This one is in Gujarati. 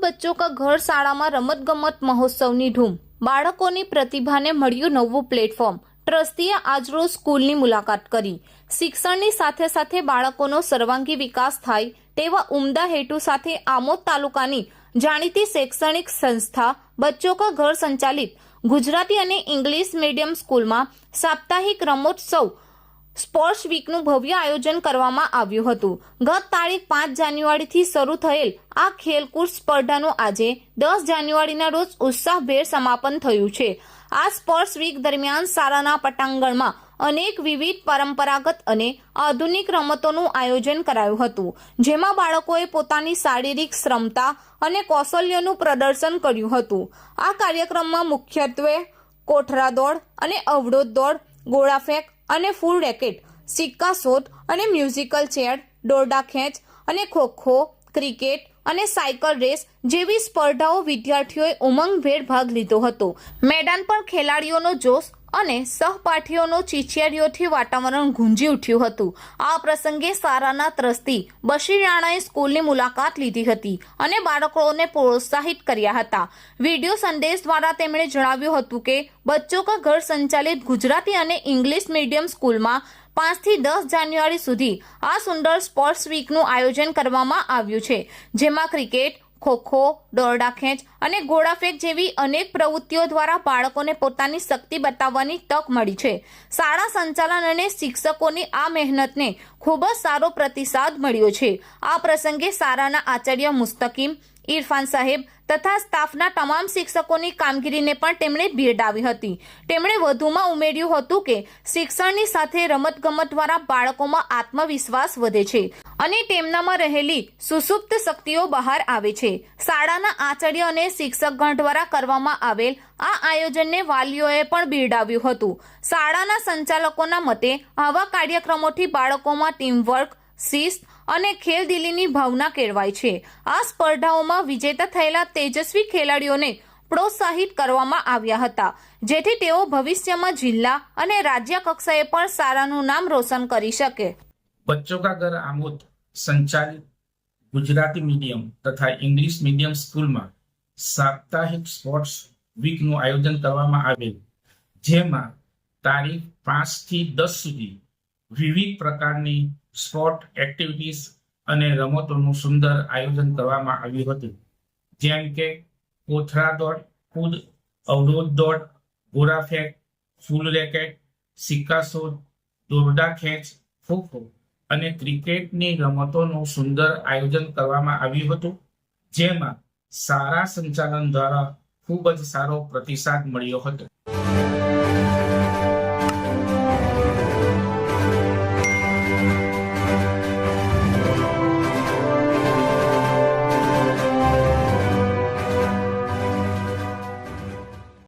सब बच्चों का घर શાળામાં રમતગમત મહોત્સવની ધૂમ। બાળકોની પ્રતિભાને મળ્યું નવું પ્લેટફોર્મ। ટ્રસ્ટીએ આજરોજ સ્કૂલની મુલાકાત કરી। શિક્ષણની સાથે સાથે બાળકોનો સર્વાંગી વિકાસ થાય તેવા ઉમદા હેતુ સાથે આમોદ તાલુકાની જાણીતી શૈક્ષણિક સંસ્થા બચ્ચોं का घर સંચાલિત ગુજરાતી અને ઇંગ્લિશ મીડિયમ સ્કૂલમાં સાપ્તાહિક રમોત્સવ સ્પોર્ટ્સ વીકનું ભવ્ય આયોજન કરવામાં આવ્યું હતું। ગત તારીખ 5 જાન્યુઆરીથી શરૂ થયેલ આ ખેલકૂદ સ્પર્ધાનું આજે 10 જાન્યુઆરીના રોજ ઉત્સાહભેર સમાપન થયું છે। આ સ્પોર્ટ્સ વીક દરમિયાન શાળાના પટાંગણમાં અનેક વિવિધ પરંપરાગત અને આધુનિક રમતોનું આયોજન કરાયું હતું, જેમાં બાળકોએ પોતાની શારીરિક ક્ષમતા અને કૌશલ્યનું પ્રદર્શન કર્યું હતું। આ કાર્યક્રમમાં મુખ્યત્વે કોઠરા દોડ અને અવરોધ દોડ, ગોળા ફેંક અને ફૂલ રેકેટ, સિક્કા શોધ અને મ્યુઝિકલ ચેર, દોરડા ખેંચ અને ખોખો, ક્રિકેટ અને સાયકલ રેસ જેવી સ્પર્ધાઓ વિદ્યાર્થીઓએ ઉમંગભેર ભાગ લીધો હતો। મેદાન પર ખેલાડીઓનો જોશ અને સહપાઠીઓનો ચીચિયારીઓથી વાતાવરણ ગુંજી ઉઠ્યું હતું। આ પ્રસંગે શાળાના ટ્રસ્ટી બશીર રાણાએ સ્કૂલની મુલાકાત લીધી હતી અને બાળકોને પ્રોત્સાહિત કર્યા હતા। વિડીયો સંદેશ દ્વારા તેમણે જણાવ્યું હતું કે બચ્ચો કા ઘર સંચાલિત ગુજરાતી અને ઇંગ્લિશ મીડિયમ સ્કૂલમાં 5 થી 10 જાન્યુઆરી સુધી આ સુંદર સ્પોર્ટ્સ વીકનું આયોજન કરવામાં આવ્યું છે, જેમાં ક્રિકેટ, ખોખો, દોરડા ખેંચ અને ગોળા ફેંક જેવી અનેક પ્રવૃત્તિઓ દ્વારા બાળકોને પોતાની શક્તિ બતાવવાની તક મળી છે। શાળા સંચાલન અને શિક્ષકોની આ મહેનતને ખૂબ જ સારો પ્રતિસાદ મળ્યો છે। આ પ્રસંગે શાળાના આચાર્ય મુસ્તકીમ, ઇરફાન સાહેબ તથા સ્ટાફના તમામ શિક્ષકોની કામગીરીને પણ તેમણે બિરદાવી હતી। તેમણે વધુમાં ઉમેર્યું હતું કે શિક્ષણની સાથે રમતગમત દ્વારા બાળકોમાં આત્મવિશ્વાસ વધે છે અને તેમનામાં રહેલી સુસુપ્ત શક્તિઓ બહાર આવે છે। શાળાના આચાર્ય અને શિક્ષકગણ દ્વારા કરવામાં આવેલ આ આયોજનને વાલીઓએ પણ બિરદાવ્યું હતું। શાળાના સંચાલકોના મતે આવા કાર્યક્રમોથી બાળકોમાં ટીમવર્ક, શિસ્ત અને ખેલદિલીની ભાવના કેળવાય છે। આ સ્પર્ધાઓમાં વિજેતા થયેલા તેજસ્વી ખેલાડીઓને પ્રોત્સાહિત કરવામાં આવ્યા હતા, જેથી તેઓ ભવિષ્યમાં જિલ્લા અને રાજ્ય કક્ષાએ પણ શાળાનું નામ રોશન કરી શકે। बच्चों का घर आमोद संचालित गुजराती मीडियम तथा इंग्लिश मीडियम स्कूल में साप्ताहिक स्पोर्ट्स वीक નું આયોજન કરવામાં આવેલ, જેમાં તારીખ 5 થી 10 સુધી વિવિધ પ્રકારની સ્પોર્ટ એક્ટિવિટીઝ અને રમતોનું સુંદર આયોજન કરવામાં આવ્યું હતું, જેમ કે કોથળા દોડ, કૂદ, અવરોધ દોડ, ગોળા ફેંક, ફૂલ રેકેટ, સિક્કા શોધ, દોરડા ખેંચ, ખોખો અને ક્રિકેટની રમતોનું સુંદર આયોજન કરવામાં આવ્યું હતું, જેમાં શાળા સંચાલન દ્વારા ખૂબ જ સારો પ્રતિસાદ મળ્યો હતો।